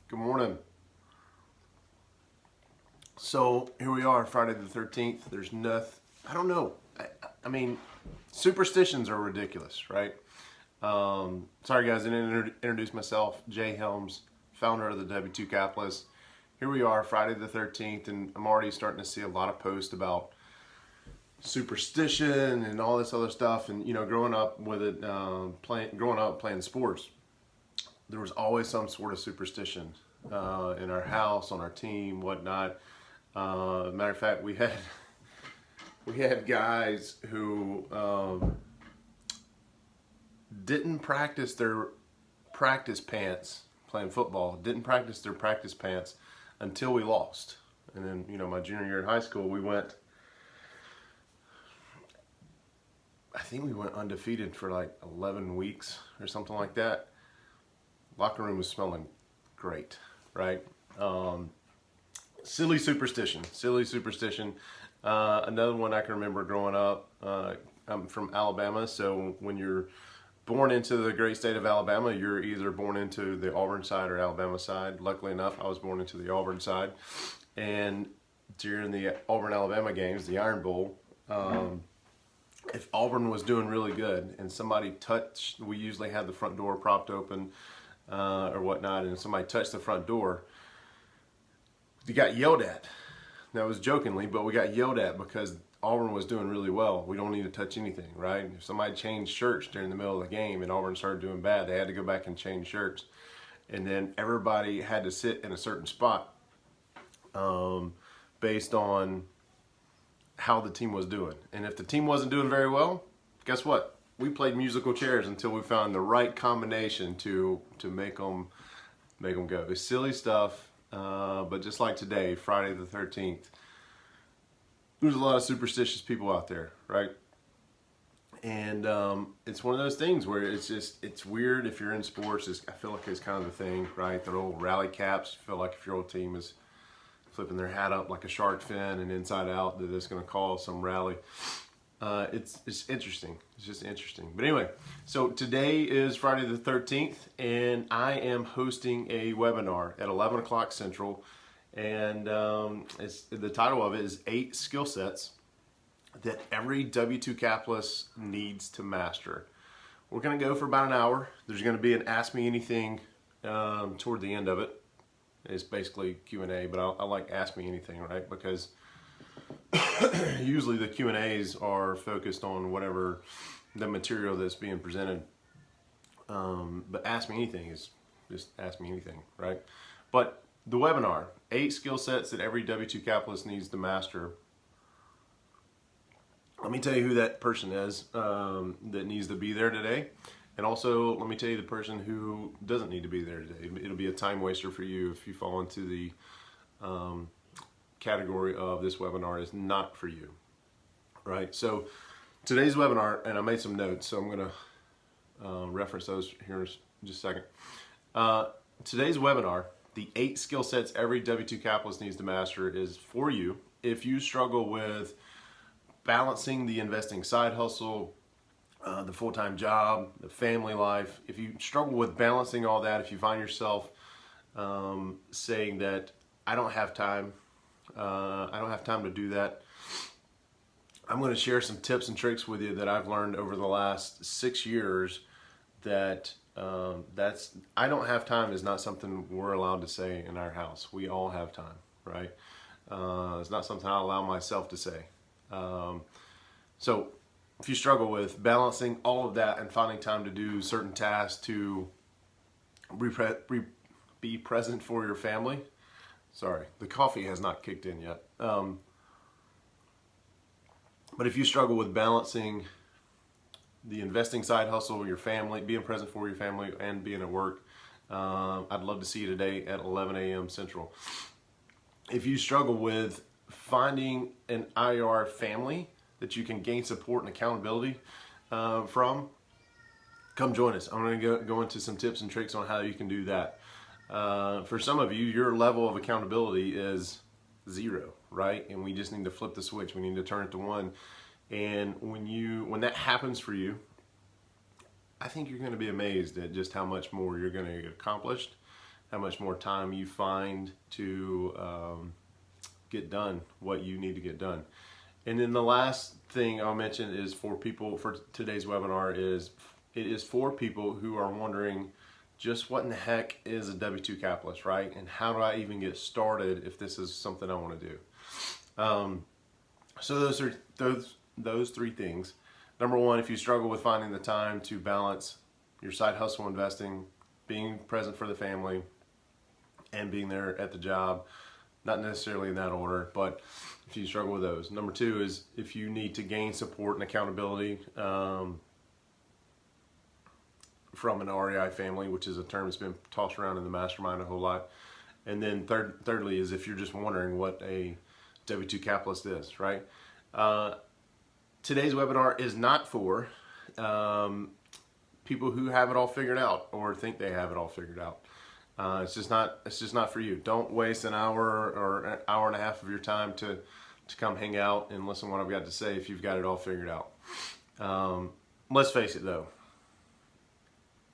Good morning. So here we are, Friday the 13th. There's nothing, I don't know. I mean, superstitions are ridiculous, right? Sorry guys, I didn't introduce myself. Jay Helms, founder of the W2 Capitalist. Here we are, Friday the 13th, and I'm already starting to see a lot of posts about superstition and all this other stuff. And growing up with it, growing up playing sports, there was always some sort of superstition in our house, on our team, whatnot. Matter of fact, we had guys who didn't practice their practice pants playing football. Didn't practice their practice pants until we lost. And then my junior year in high school, I think we went undefeated for like 11 weeks or something like that. Locker room was smelling great, right? Silly superstition. Another one I can remember growing up. I'm from Alabama, so when you're born into the great state of Alabama, you're either born into the Auburn side or Alabama side. Luckily enough, I was born into the Auburn side. And during the Auburn-Alabama games, the Iron Bowl, if Auburn was doing really good and somebody touched, we usually had the front door propped open or whatnot, and somebody touched the front door, you got yelled at. That was jokingly, but we got yelled at because Auburn was doing really well. We don't need to touch anything, right? If somebody changed shirts during the middle of the game and Auburn started doing bad, they had to go back and change shirts. And then everybody had to sit in a certain spot based on how the team was doing. And if the team wasn't doing very well, guess what? We played musical chairs until we found the right combination to make them go. It's silly stuff. But just like today, Friday the 13th, there's a lot of superstitious people out there, right? And it's one of those things where it's weird if you're in sports. I feel like it's kind of the thing, right? The old rally caps. Feel like if your old team is flipping their hat up like a shark fin and inside out, that it's going to cause some rally. It's interesting. It's just interesting. But anyway, so today is Friday the 13th, and I am hosting a webinar at 11 o'clock Central. And the title of it is 8 skill sets that every W2 capitalist needs to master. We're going to go for about an hour. There's going to be an Ask Me Anything toward the end of it. It's basically Q&A, but I like Ask Me Anything, right? Because usually the Q&As are focused on whatever the material that's being presented. But Ask Me Anything is just Ask Me Anything, right? But the webinar, 8 skill sets that every W2 capitalist needs to master. Let me tell you who that person is that needs to be there today. And also, let me tell you the person who doesn't need to be there today. It'll be a time waster for you if you fall into the category of this webinar is not for you, right? So today's webinar, and I made some notes, so I'm going to reference those here in just a second. Today's webinar, the 8 skill sets every W2 capitalist needs to master, is for you if you struggle with balancing the investing side hustle, the full-time job, the family life. If you struggle with balancing all that, if you find yourself saying that I don't have time to do that, I'm going to share some tips and tricks with you that I've learned over the last 6 years. That I don't have time is not something we're allowed to say in our house. We all have time, right? It's not something I allow myself to say. So if you struggle with balancing all of that and finding time to do certain tasks to be present for your family, sorry, the coffee has not kicked in yet. But if you struggle with balancing the investing side hustle, your family, being present for your family, and being at work, I'd love to see you today at 11 a.m. Central. If you struggle with finding an IR family that you can gain support and accountability from, come join us. I'm going to go into some tips and tricks on how you can do that. For some of you, your level of accountability is 0, right? And we just need to flip the switch. We need to turn it to 1. And when that happens for you, I think you're going to be amazed at just how much more you're going to get accomplished how much more time you find to get done what you need to get done. And then the last thing I'll mention is for today's webinar is it is for people who are wondering just what in the heck is a W-2 capitalist, right? And how do I even get started if this is something I want to do? So those are those three things. Number one, if you struggle with finding the time to balance your side hustle investing, being present for the family, and being there at the job, not necessarily in that order, but if you struggle with those. Number two is if you need to gain support and accountability from an REI family, which is a term that's been tossed around in the mastermind a whole lot. And then thirdly is if you're just wondering what a W-2 capitalist is, right? Today's webinar is not for people who have it all figured out or think they have it all figured out. It's just not for you. Don't waste an hour or an hour and a half of your time to come hang out and listen to what I've got to say if you've got it all figured out. Let's face it though,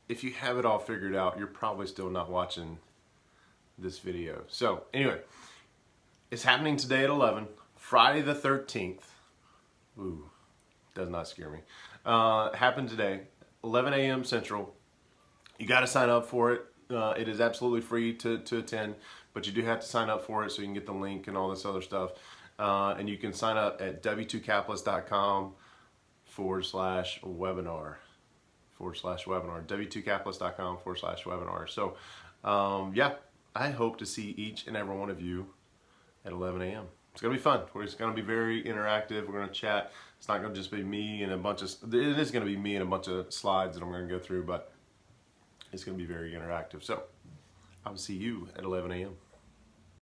if you have it all figured out, you're probably still not watching this video. So anyway, it's happening today at 11, Friday the 13th. Ooh, does not scare me. Happened today, 11 a.m. Central. You got to sign up for it. It is absolutely free to attend, but you do have to sign up for it so you can get the link and all this other stuff. And you can sign up at w2capitalist.com/webinar. w2capitalist.com/webinar. So, yeah, I hope to see each and every one of you at 11 a.m. It's going to be fun. It's going to be very interactive. We're going to chat. It's not going to just be me and it is going to be me and a bunch of slides that I'm going to go through, but it's going to be very interactive. So, I will see you at 11 a.m.